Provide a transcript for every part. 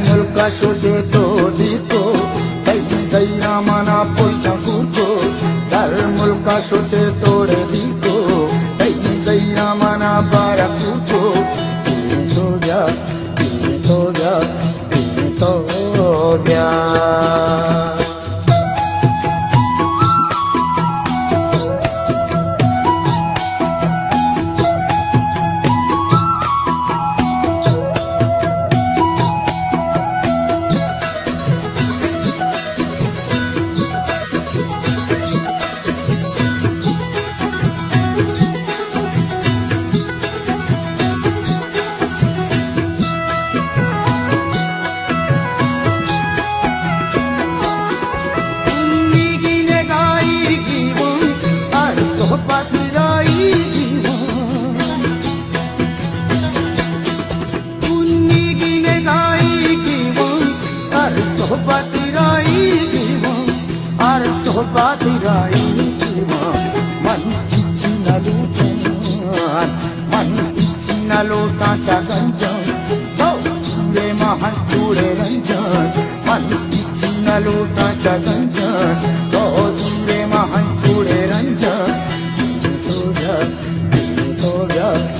mulka shote to diko dai zaira mana polcha kurko dar mulka shote tore diko dai zaira mana bara kurko to gya to gya to gya Lotacha ganjan, oh, le mahan chure ranjan. Man ichina lotacha ganjan, oh, le mahan chure ranjan. Toya.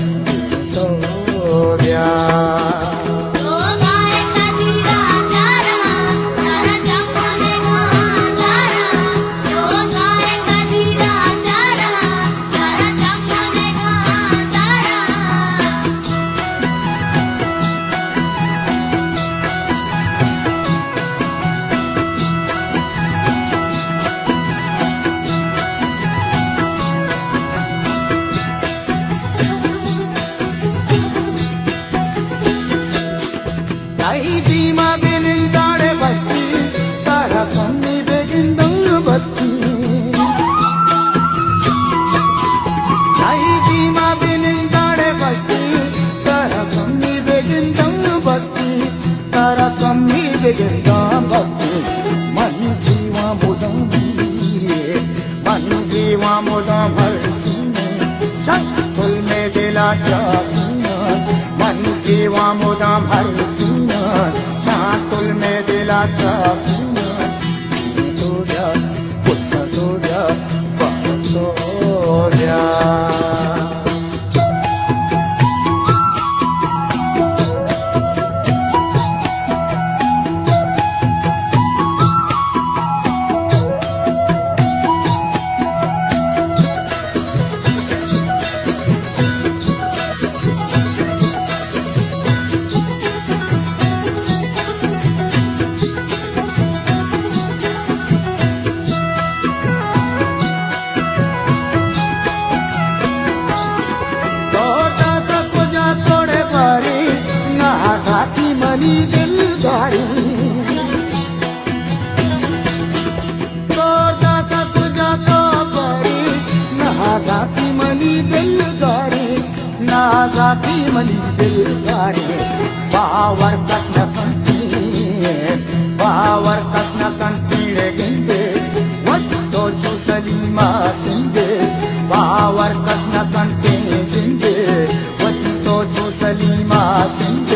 Power kasna kantile gende, what to Salima sinde. Power kasna kantile gende, what to Salima sinde.